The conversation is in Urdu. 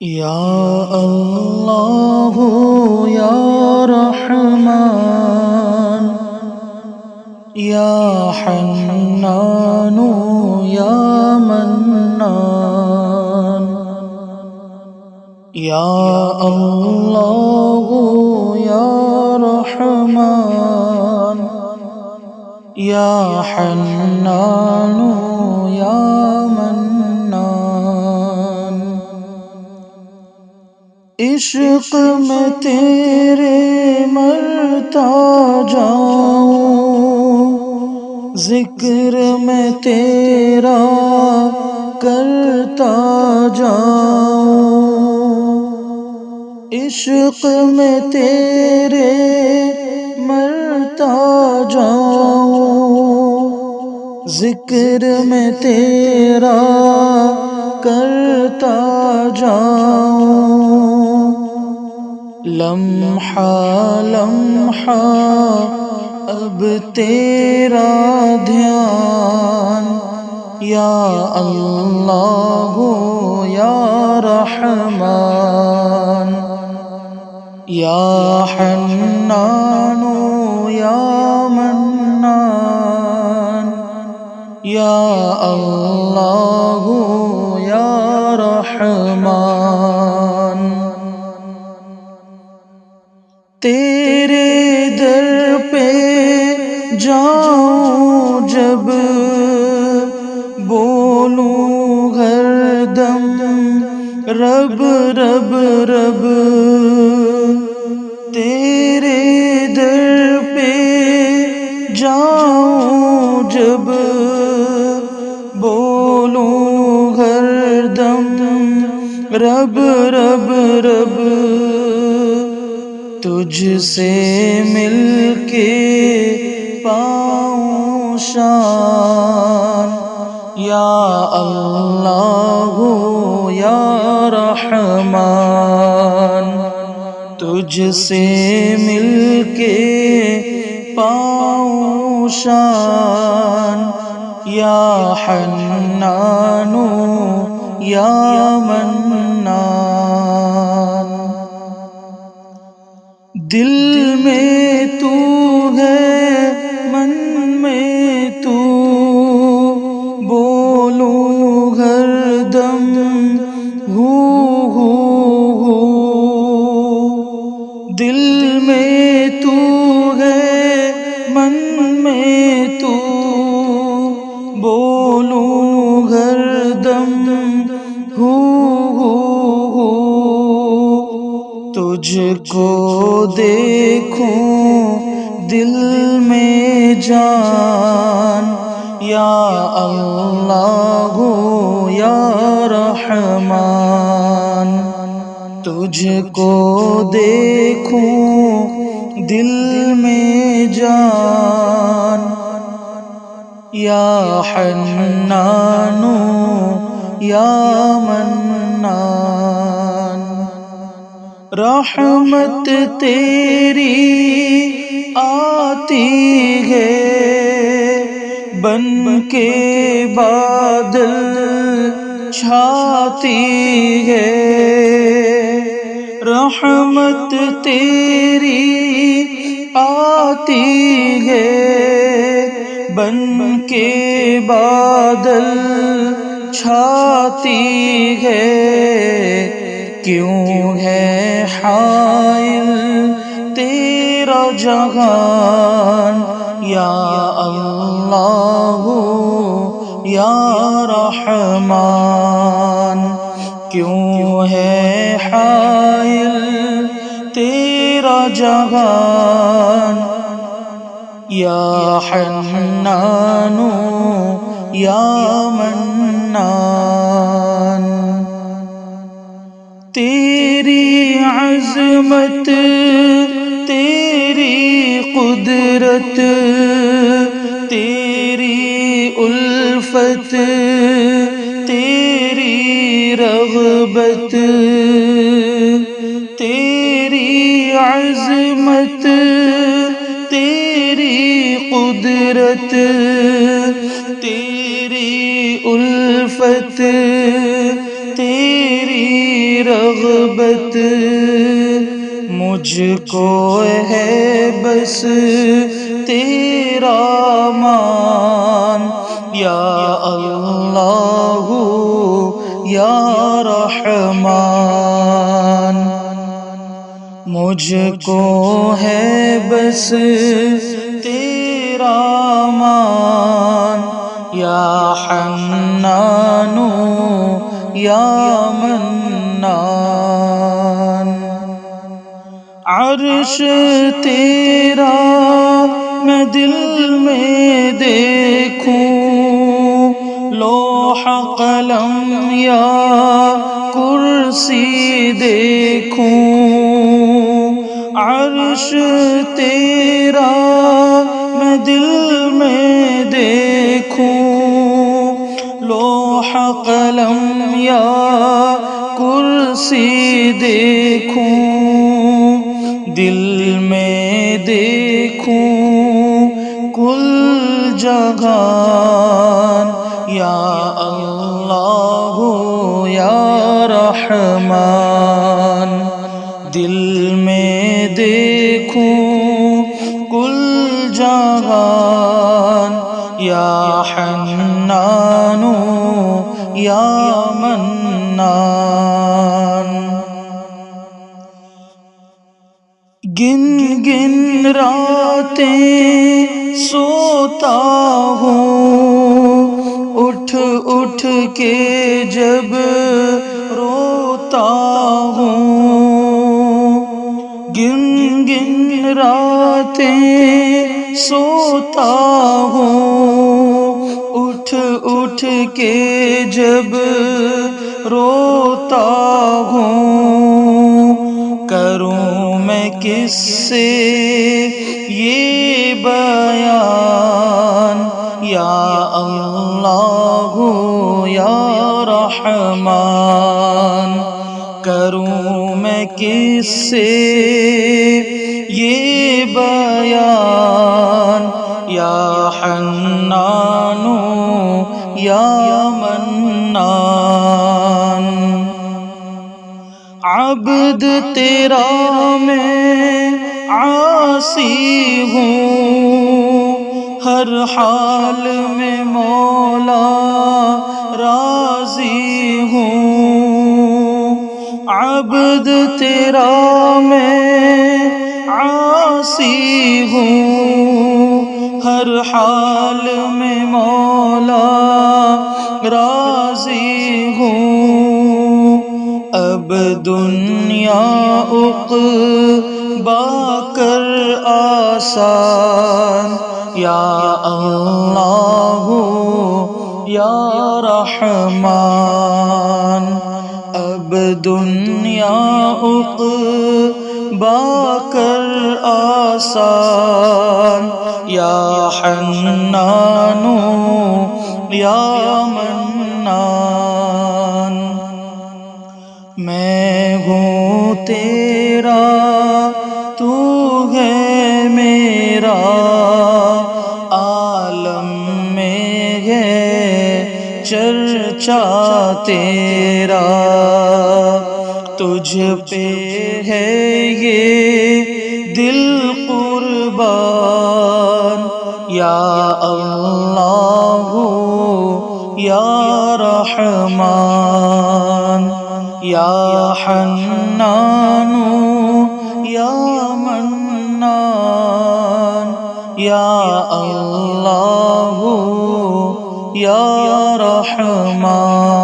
یا اللہ یا رحمان یا حنان یا منان یا اللہ یا رحمان یا حنان یا منان عشق میں تیرے مرتا جاؤں، ذکر میں تیرا کرتا جاؤں، عشق میں تیرے مرتا جاؤں، ذکر میں تیرا کرتا جاؤں، لمحہ لمحہ اب تیرا دھیان، یا اللہ یا رحمان یا حنان یا منان یا اللہ یا رحمان۔ تیرے در پہ جاؤں جب، بولوں ہر دم رب رب رب، تیرے در پہ جاؤں جب، بولوں ہر دم رب رب رب، تجھ سے مل کے پاؤں شان، یا اللہ یا رحمان، تجھ سے مل کے پاؤں شان، یا حنان یا منان۔ دل میں تو ہے من میں تو، بولوں ہر دم ہو، دل میں تو ہے من میں تو، بولوں ہر دم ہو، تجھ کو دیکھوں دل میں جان، یا اللہ یا رحمان، تجھ کو دیکھوں دل میں جان، یا حنان یا منان۔ رحمت تیری آتی ہے بن کے بادل چھاتی ہے، رحمت تیری آتی ہے بن کے بادل چھاتی ہے، کیوں ہے حائل تیرا جہان، یا اللہ یا رحمان، کیوں ہے حائل تیرا جہان، یا حنان یا منان۔ تیری عظمت تیری قدرت تیری الفت تیری رغبت، تیری عظمت تیری قدرت تیری الفت تیری رغبت مجھ کو ہے بس تیرا مان، یا اللہ یا رحمان۔ مجھ کو ہے بس تیرا مان، یا حنان یا منان۔ عرش تیرا میں دل میں دیکھوں، لوح قلم یا کرسی دیکھوں۔ عرش تیرا میں دل میں دیکھوں، لوح قلم یا کرسی دیکھوں۔ دل میں دیکھوں کل جہان، یا اللہ یا رحمان۔ دل میں دیکھوں کل جہان، یا حنان یا منان۔ گن گن راتیں سوتا ہوں، اٹھ اٹھ کے جب روتا ہوں۔ گن گن راتیں سوتا ہوں، اٹھ اٹھ کے جب روتا ہوں۔ کروں میں کس سے یہ بیان، یا اللہ یا رحمان۔ کروں میں کس سے یہ بیان، یا حنان یا منان۔ عبد تیرا میں عاصی ہوں، ہر حال میں مولا راضی ہوں۔ عبد تیرا میں عاصی ہوں، ہر حال میں مولا راضی ہوں۔ اب دنیا عقبا کر آسان، یا اللہ یا رحمان۔ اب دنیا عقبا کر آسان، یا حنان یا منان۔ میں ہوں تیرا تو ہے میرا، عالم میں ہے چرچا تیرا۔ تجھ پہ ہے یہ دل قربان، یا اللہ یا رحمان۔ یا حنان یا منان، یا اللہ یا رحمان۔